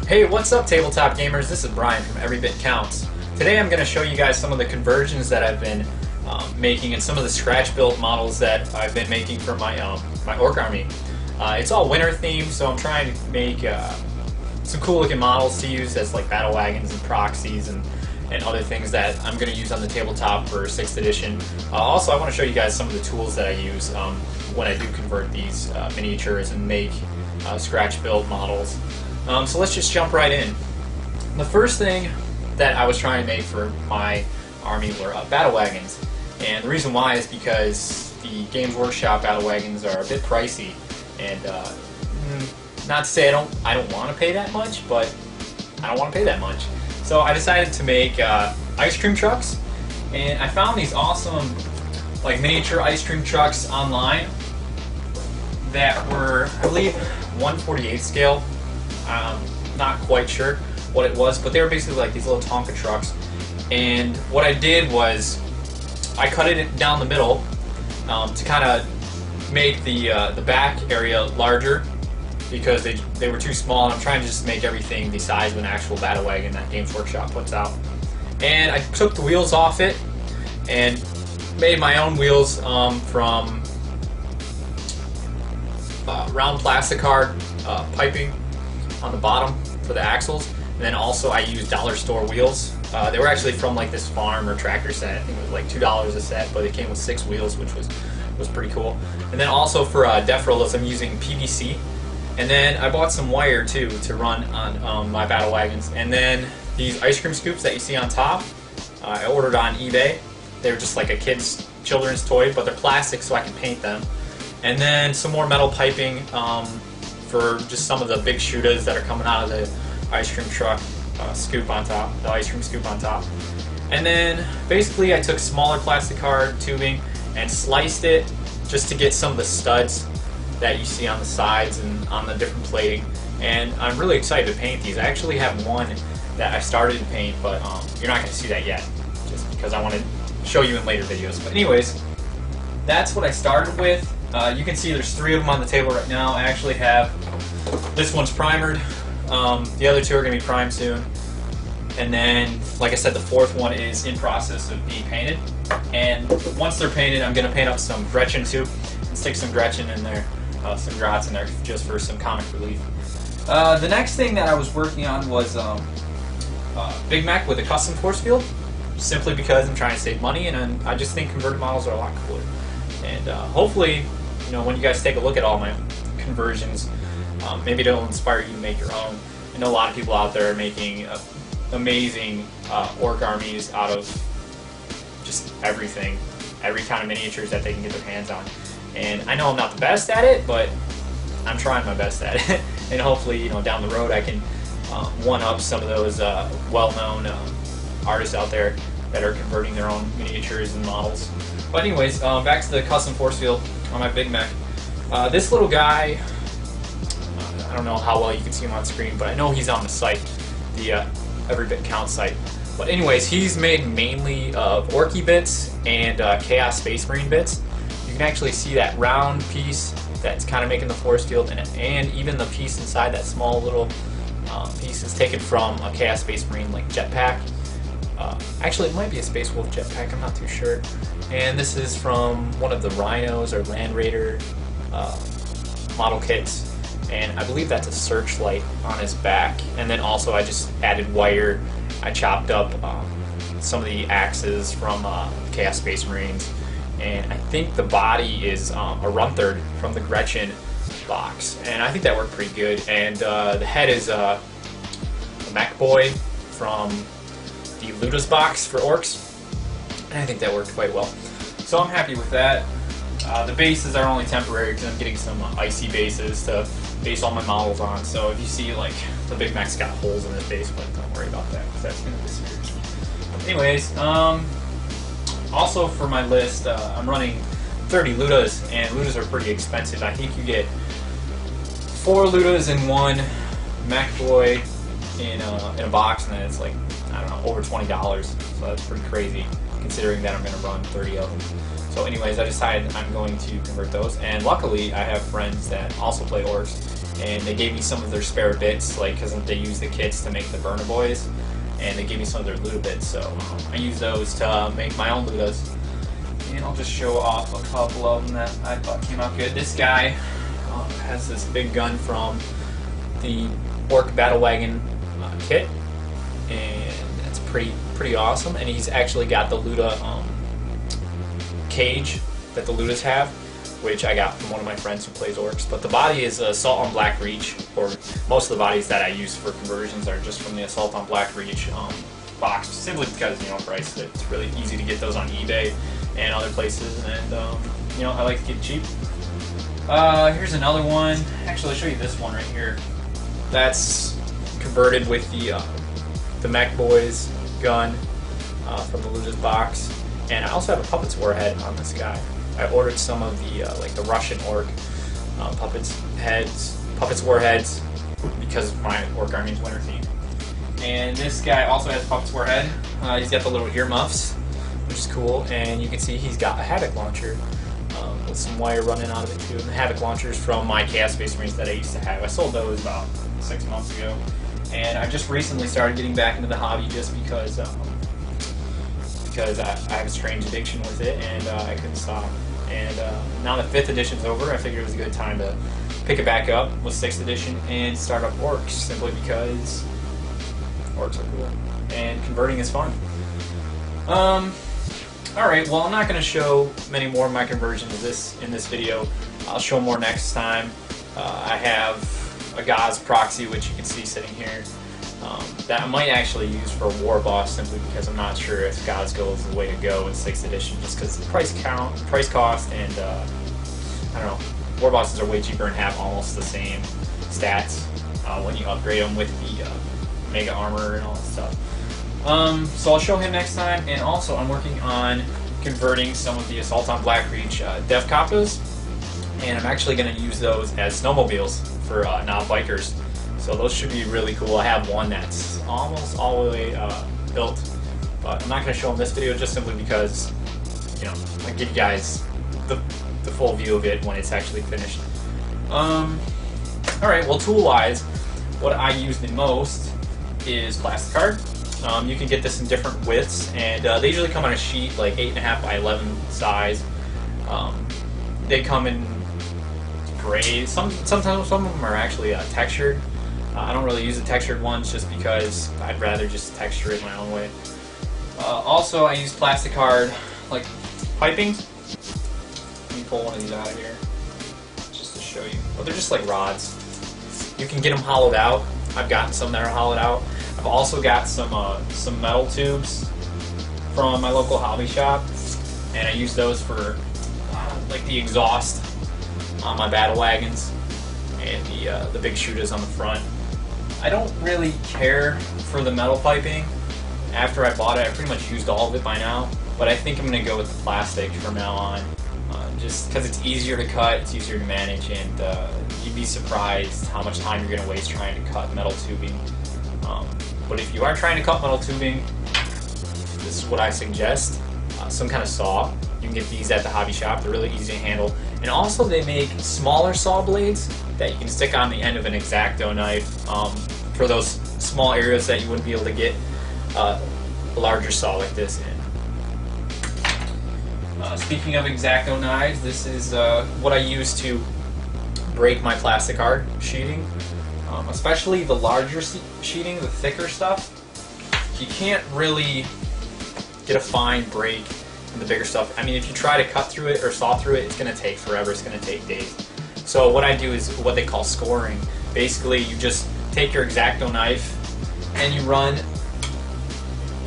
Hey, what's up tabletop gamers? This is Brian from everybitcountz. Today I'm going to show you guys some of the conversions that I've been making and some of the scratch build models that I've been making for my my Ork Army. It's all winter themed, so I'm trying to make some cool looking models to use as like battle wagons and proxies and other things that I'm going to use on the tabletop for 6th edition. Also, I want to show you guys some of the tools that I use when I do convert these miniatures and make scratch build models. So let's just jump right in. The first thing that I was trying to make for my army were battle wagons, and the reason why is because the Games Workshop battle wagons are a bit pricey, and not to say I don't want to pay that much, but I don't want to pay that much. So I decided to make ice cream trucks, and I found these awesome like miniature ice cream trucks online that were, I believe, 1/48 scale. Not quite sure what it was, but they were basically like these little Tonka trucks. And what I did was I cut it down the middle to kind of make the back area larger because they were too small, and I'm trying to just make everything the size of an actual battle wagon that Games Workshop puts out. And I took the wheels off it and made my own wheels from round plastic card piping on the bottom for the axles, and then also I used dollar store wheels. They were actually from like this farm or tractor set. I think it was like $2 a set, but it came with 6 wheels, which was pretty cool. And then also for def rollers, I'm using PVC, and then I bought some wire too to run on my battle wagons. And then these ice cream scoops that you see on top, I ordered on eBay. They were just like a children's toy, but they're plastic, so I can paint them. And then some more metal piping for just some of the big shooters that are coming out of the ice cream truck scoop on top, the ice cream scoop on top. And then basically I took smaller plastic card tubing and sliced it just to get some of the studs that you see on the sides and on the different plating. And I'm really excited to paint these. I actually have one that I started to paint, but you're not going to see that yet, just because I want to show you in later videos. But anyways, that's what I started with. You can see there's 3 of them on the table right now. I actually have, this one's primered, the other 2 are going to be primed soon, and then, like I said, the 4th one is in process of being painted. And once they're painted, I'm going to paint up some Gretchen too, and stick some Gretchen in there, some grots in there, just for some comic relief. The next thing that I was working on was Big Mac with a custom force field, simply because I'm trying to save money, and I just think converted models are a lot cooler. And hopefully, you know, when you guys take a look at all my conversions, maybe it'll inspire you to make your own. I know a lot of people out there are making amazing Ork armies out of just everything, every kind of miniatures that they can get their hands on. And I know I'm not the best at it, but I'm trying my best at it. And hopefully, you know, down the road I can one-up some of those well-known artists out there that are converting their own miniatures and models. But anyways, back to the custom force field on my Big Mac. This little guy, I don't know how well you can see him on screen, but I know he's on the site, the everybitcountz site. But anyways, he's made mainly of Orky bits and Chaos Space Marine bits. You can actually see that round piece that's kind of making the force field, and even the piece inside that small little piece is taken from a Chaos Space Marine like jetpack. Actually, it might be a Space Wolf jetpack, I'm not too sure. And this is from one of the Rhinos or Land Raider model kits. And I believe that's a searchlight on his back. And then also I just added wire. I chopped up some of the axes from Chaos Space Marines. And I think the body is a Runtherd from the Gretchen box. And I think that worked pretty good. And the head is a Mech Boy from the Luda's box for orcs, and I think that worked quite well. So I'm happy with that. The bases are only temporary because I'm getting some icy bases to base all my models on. So if you see like the Big Mac's got holes in his base, but don't worry about that because that's going to disappear. Anyways, also for my list, I'm running 30 Ludas, and Ludas are pretty expensive. I think you get 4 Ludas in one Mech Boy in a box, and then it's like, I don't know, over $20, so that's pretty crazy considering that I'm going to run 30 of them. So anyways, I decided I'm going to convert those, and luckily I have friends that also play orcs, and they gave me some of their spare bits, like because they use the kits to make the burner boys, and they gave me some of their Luda bits, so I use those to make my own Ludas. And I'll just show off a couple of them that I thought came out good. This guy has this big gun from the Ork Battle Wagon kit, and that's pretty awesome. And he's actually got the Luda cage that the Ludas have, which I got from one of my friends who plays Orcs. But the body is Assault on Black Reach, or most of the bodies that I use for conversions are just from the Assault on Black Reach box, simply because, you know, price. It's really easy to get those on eBay and other places, and you know, I like to get cheap. Here's another one. Actually, I'll show you this one right here. That's converted with the Mech Boys gun from the Luda's box, and I also have a Puppets Warhead on this guy. I ordered some of the like the Russian Ork Puppets Warheads because my Ork Army's winter theme. And this guy also has Puppets Warhead. He's got the little earmuffs, which is cool, and you can see he's got a Havoc launcher with some wire running out of it too. And the Havoc launchers from my Chaos Space Marines that I used to have. I sold those about 6 months ago, and I just recently started getting back into the hobby just because I have a strange addiction with it, and I couldn't stop. And now that 5th edition's over, I figured it was a good time to pick it back up with 6th edition and start up Orcs, simply because Orcs are cool and converting is fun. Alright, well, I'm not going to show many more of my conversions in this video. I'll show more next time. I have a Gauze proxy, which you can see sitting here, that I might actually use for War Boss, simply because I'm not sure if Gauze goes the way to go in 6th edition, just because the price cost, and I don't know, War Bosses are way cheaper and have almost the same stats when you upgrade them with the Mega Armor and all that stuff. So I'll show him next time, and also I'm working on converting some of the Assault on Black Reach Dev Kappas, and I'm actually going to use those as snowmobiles for now bikers. So those should be really cool. I have one that's almost all the way built, but I'm not going to show them this video just simply because, you know, I give you guys the full view of it when it's actually finished. Alright, well, tool-wise, what I use the most is plastic card. You can get this in different widths, and they usually come on a sheet like 8.5 by 11 size. They come in gray. Sometimes some of them are actually textured. I don't really use the textured ones just because I'd rather just texture it my own way. Also, I use plastic card like piping. Let me pull one of these out of here just to show you. But they're just like rods. You can get them hollowed out. I've gotten some that are hollowed out. I've also got some metal tubes from my local hobby shop, and I use those for like the exhaust on my battle wagons and the big shooters on the front. I don't really care for the metal piping. After I bought it, I pretty much used all of it by now, but I think I'm going to go with the plastic from now on, just because it's easier to cut, it's easier to manage, and you'd be surprised how much time you're going to waste trying to cut metal tubing. But if you are trying to cut metal tubing, this is what I suggest. Some kind of saw. You can get these at the hobby shop. They're really easy to handle. And also they make smaller saw blades that you can stick on the end of an X-Acto knife for those small areas that you wouldn't be able to get a larger saw like this in. Speaking of X-Acto knives, this is what I use to break my plastic card sheeting. Especially the larger sheeting, the thicker stuff. You can't really get a fine break in the bigger stuff. I mean, if you try to cut through it or saw through it, it's going to take forever. It's going to take days. So what I do is what they call scoring. Basically, you just take your X-Acto knife and you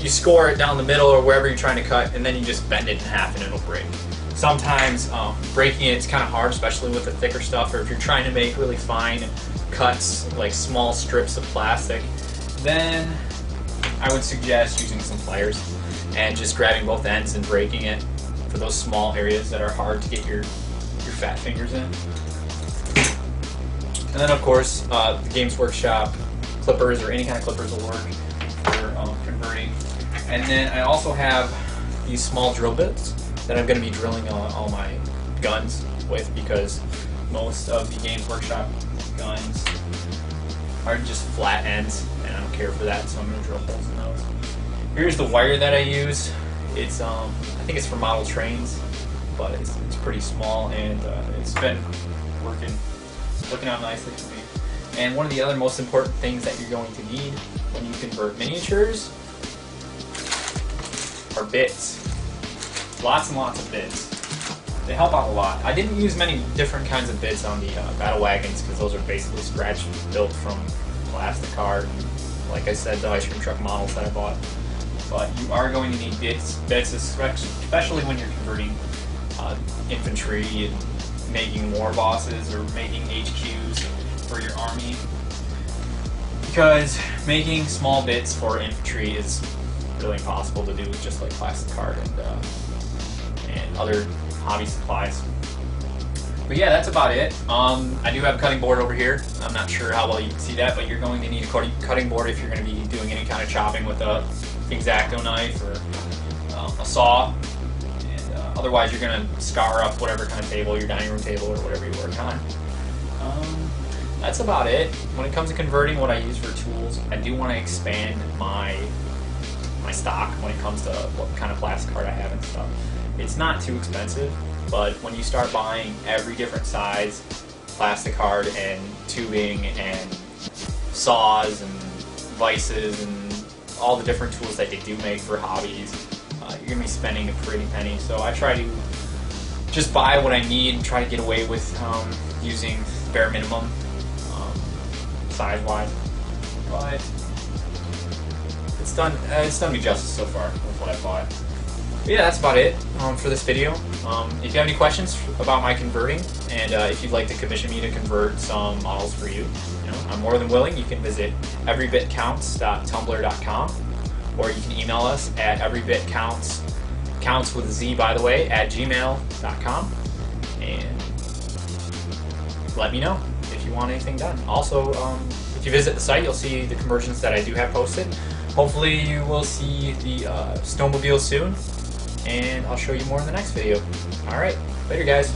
score it down the middle or wherever you're trying to cut, and then you just bend it in half and it'll break. Sometimes breaking it's kind of hard, especially with the thicker stuff, or if you're trying to make really fine cuts, like small strips of plastic, then I would suggest using some pliers and just grabbing both ends and breaking it for those small areas that are hard to get your fat fingers in. And then of course, the Games Workshop clippers or any kind of clippers will work for converting. And then I also have these small drill bits that I'm going to be drilling all my guns with, because most of the Games Workshop guns are just flat ends, and I don't care for that, so I'm going to drill holes in those. Here's the wire that I use. It's I think it's for model trains, but it's pretty small, and it's been working out nicely for me. And one of the other most important things that you're going to need when you convert miniatures are bits. Lots and lots of bits. They help out a lot. I didn't use many different kinds of bits on the battle wagons because those are basically scratch built from plastic card. Like I said, the ice cream truck models that I bought. But you are going to need bits, especially when you're converting infantry and making war bosses or making HQs for your army. Because making small bits for infantry is really impossible to do with just like plastic card and other hobby supplies. But yeah, that's about it. I do have a cutting board over here. I'm not sure how well you can see that, but you're going to need a cutting board if you're going to be doing any kind of chopping with a X-Acto knife or a saw. And otherwise, you're going to scar up whatever kind of table, your dining room table or whatever you work on. That's about it. When it comes to converting what I use for tools, I do want to expand my stock when it comes to what kind of plastic card I have and stuff. It's not too expensive, but when you start buying every different size plastic card and tubing and saws and vices and all the different tools that they do make for hobbies, you're going to be spending a pretty penny. So I try to just buy what I need and try to get away with using bare minimum size-wise. But it's done me justice so far with what I bought. But yeah, that's about it for this video. If you have any questions about my converting, and if you'd like to commission me to convert some models for you, I'm more than willing. You can visit everybitcountz.tumblr.com, or you can email us at everybitcountz, counts with a Z by the way, at gmail.com, and let me know if you want anything done. Also, if you visit the site, you'll see the conversions that I do have posted. Hopefully you will see the snowmobile soon, and I'll show you more in the next video. Alright, later guys.